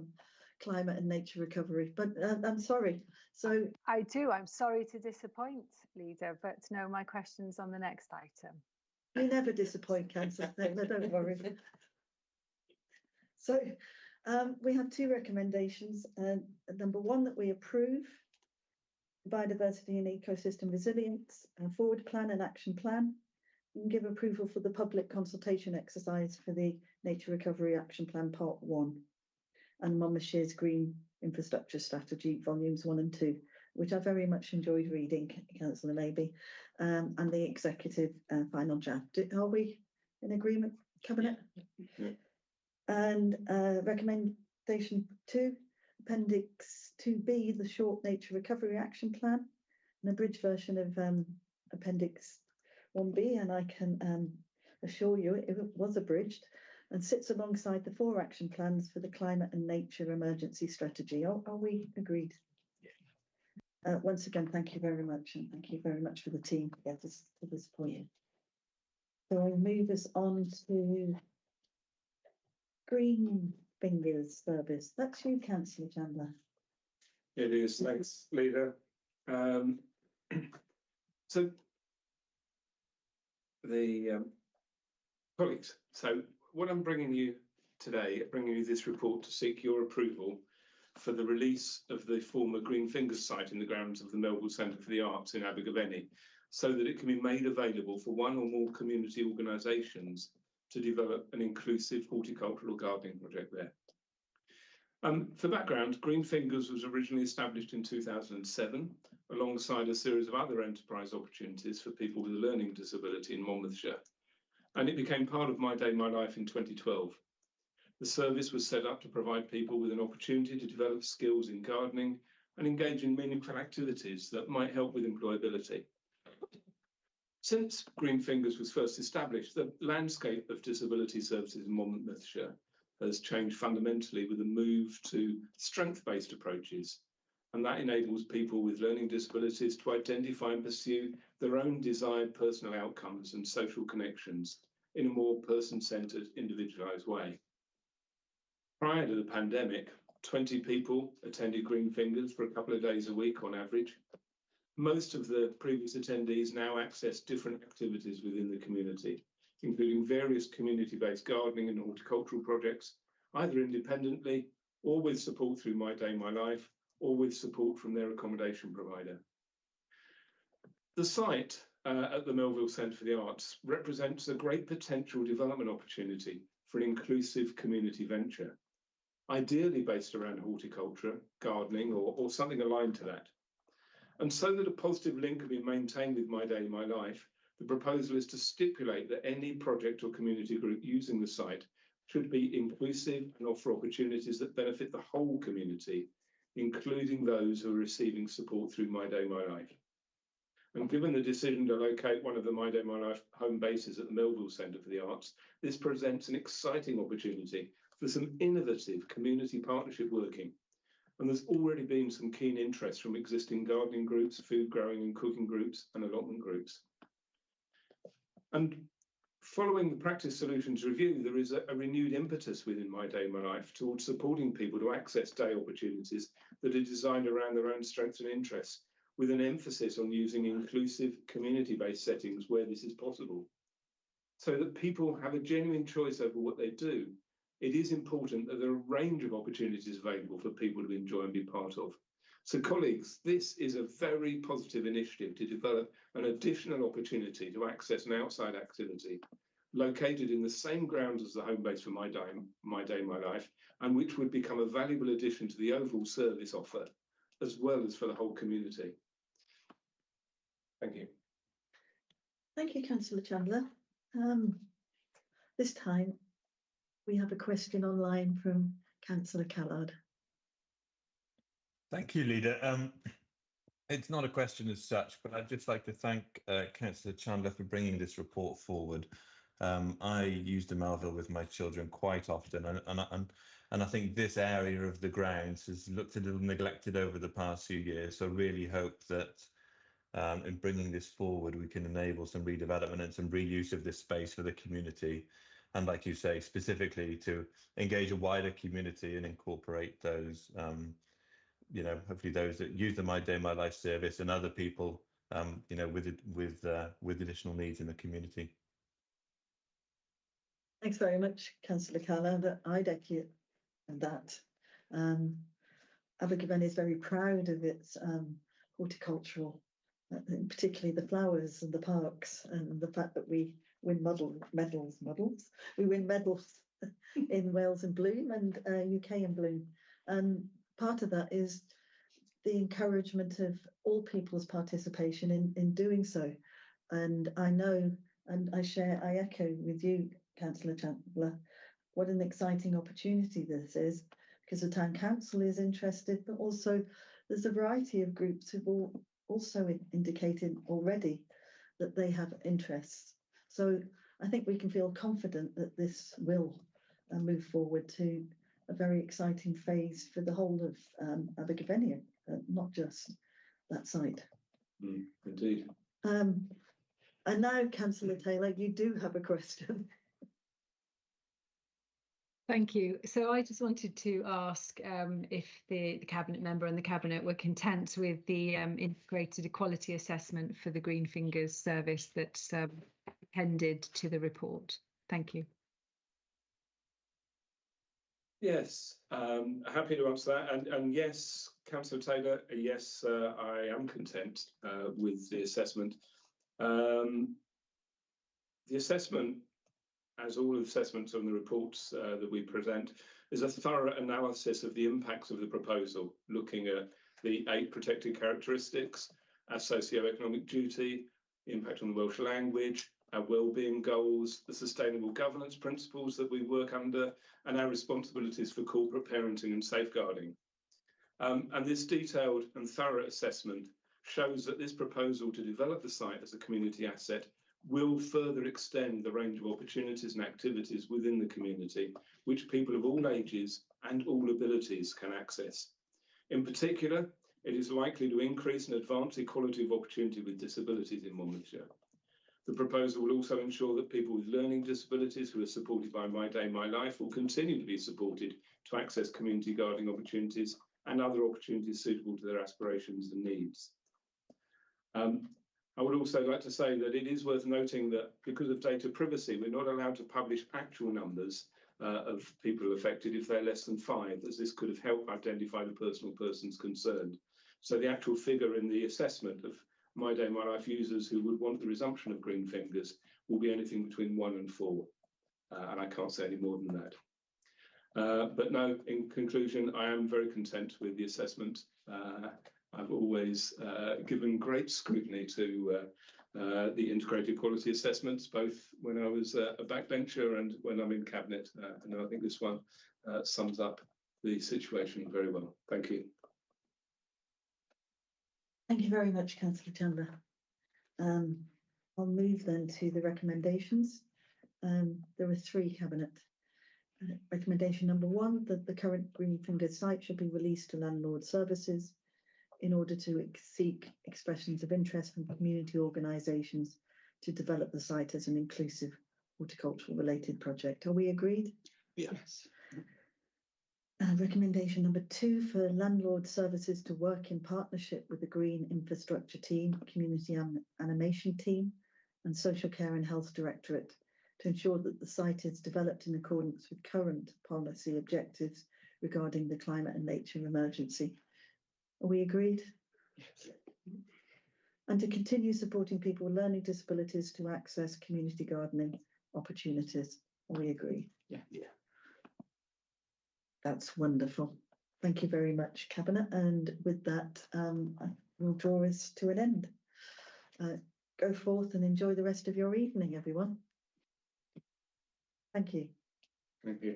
climate and nature recovery, but I'm sorry. So I do. I'm sorry to disappoint, Leader, but no, my question's on the next item. You never disappoint, Councillor Taylor, don't worry. So we have two recommendations. Number one, that we approve biodiversity and ecosystem resilience forward plan and action plan, and give approval for the public consultation exercise for the Nature Recovery Action Plan Part 1 and Monmouthshire's Green Infrastructure Strategy Volumes 1 and 2, which I very much enjoyed reading, Councillor Maybe, and the executive final draft. Are we in agreement, Cabinet? Yeah. And recommendation 2, Appendix 2B, the Short Nature Recovery Action Plan, an abridged version of Appendix 1B, and I can assure you it was abridged, and sits alongside the 4 action plans for the climate and nature emergency strategy. Are we agreed? Yeah. Once again, thank you very much, and thank you very much for the team to get us to this point. So I'll move us on to Green Fingers Service. That's you, Councillor Chandler. It is, thanks, Leader. So the colleagues, so what I'm bringing you today, bringing you this report to seek your approval for the release of the former Green Fingers site in the grounds of the Melville Centre for the Arts in Abergavenny, so that it can be made available for one or more community organisations to develop an inclusive horticultural gardening project there. For background, Green Fingers was originally established in 2007 alongside a series of other enterprise opportunities for people with a learning disability in Monmouthshire, and it became part of My Day, My Life in 2012. The service was set up to provide people with an opportunity to develop skills in gardening and engage in meaningful activities that might help with employability. Since Green Fingers was first established, the landscape of disability services in Monmouthshire has changed fundamentally with a move to strength-based approaches. And that enables people with learning disabilities to identify and pursue their own desired personal outcomes and social connections in a more person-centred, individualised way. Prior to the pandemic, 20 people attended Green Fingers for a couple of days a week on average. Most of the previous attendees now access different activities within the community, including various community-based gardening and horticultural projects, either independently or with support through My Day, My Life, or with support from their accommodation provider. The site at the Melville Centre for the Arts represents a great potential development opportunity for an inclusive community venture, ideally based around horticulture, gardening, or something aligned to that. And so that a positive link can be maintained with My Day, My Life, the proposal is to stipulate that any project or community group using the site should be inclusive and offer opportunities that benefit the whole community, including those who are receiving support through My Day, My Life. And given the decision to locate one of the My Day, My Life home bases at the Melville Centre for the Arts, this presents an exciting opportunity for some innovative community partnership working. And there's already been some keen interest from existing gardening groups, food growing and cooking groups, and allotment groups. And following the Practice Solutions review, there is a renewed impetus within My Day, My Life towards supporting people to access day opportunities that are designed around their own strengths and interests, with an emphasis on using inclusive community-based settings where this is possible. So that people have a genuine choice over what they do, it is important that there are a range of opportunities available for people to enjoy and be part of. So colleagues, this is a very positive initiative to develop an additional opportunity to access an outside activity located in the same grounds as the home base for My Day, My Life, and which would become a valuable addition to the overall service offer, as well as for the whole community. Thank you. Thank you, Councillor Chandler. This time we have a question online from Councillor Callard. Thank you, Leader. It's not a question as such, but I'd just like to thank Councillor Chandler for bringing this report forward. I use the Melville with my children quite often, and I think this area of the grounds has looked a little neglected over the past few years. So I really hope that in bringing this forward, we can enable some redevelopment and some reuse of this space for the community. And like you say, specifically to engage a wider community and incorporate those, you know, hopefully those that use the My Day, My Life service and other people, you know, with additional needs in the community. Thanks very much, Councillor Callard. I'd echo that. Abergavenny is very proud of its horticultural, particularly the flowers and the parks, and the fact that we win medals. We win medals in Wales in Bloom and UK in Bloom. And part of that is the encouragement of all people's participation in doing so. And I know, and I echo with you, Councillor Chandler, what an exciting opportunity this is, because the Town Council is interested, but also there's a variety of groups who've also indicated already that they have interests. So I think we can feel confident that this will move forward to a very exciting phase for the whole of Abergavenny, not just that site. Indeed. And now, Councillor Taylor, you do have a question. Thank you. So I just wanted to ask if the Cabinet member and the Cabinet were content with the integrated equality assessment for the Green Fingers service that's appended to the report. Thank you. Yes, happy to answer that. And yes, Councillor Taylor, yes, I am content with the assessment. The assessment as all assessments and the reports that we present, is a thorough analysis of the impacts of the proposal, looking at the 8 protected characteristics, our socio-economic duty, the impact on the Welsh language, our wellbeing goals, the sustainable governance principles that we work under, and our responsibilities for corporate parenting and safeguarding. And this detailed and thorough assessment shows that this proposal to develop the site as a community asset will further extend the range of opportunities and activities within the community, which people of all ages and all abilities can access. In particular, it is likely to increase and advance equality of opportunity with disabilities in Monmouthshire. The proposal will also ensure that people with learning disabilities who are supported by My Day, My Life will continue to be supported to access community gardening opportunities and other opportunities suitable to their aspirations and needs. I would also like to say that it is worth noting that because of data privacy, we're not allowed to publish actual numbers of people affected if they're less than 5, as this could have helped identify the personal persons concerned. So the actual figure in the assessment of My Day, My Life users who would want the resumption of green fingers will be anything between 1 and 4. And I can't say any more than that. But no, in conclusion, I am very content with the assessment. I've always given great scrutiny to the integrated quality assessments, both when I was a backbencher and when I'm in cabinet. And I think this one sums up the situation very well. Thank you. Thank you very much, Councillor Chandler. I'll move then to the recommendations. There are 3 cabinet. Recommendation number 1, that the current Green Fingers site should be released to landlord services in order to seek expressions of interest from community organisations to develop the site as an inclusive horticultural related project. Are we agreed? Yes. Recommendation number 2, for landlord services to work in partnership with the Green Infrastructure Team, Community Animation Team and Social Care and Health Directorate to ensure that the site is developed in accordance with current policy objectives regarding the climate and nature emergency. Are we agreed? Yes. And to continue supporting people with learning disabilities to access community gardening opportunities. Are we agree? Yeah. That's wonderful. Thank you very much, Cabinet. And with that, I will draw us to an end. Go forth and enjoy the rest of your evening, everyone. Thank you. Thank you.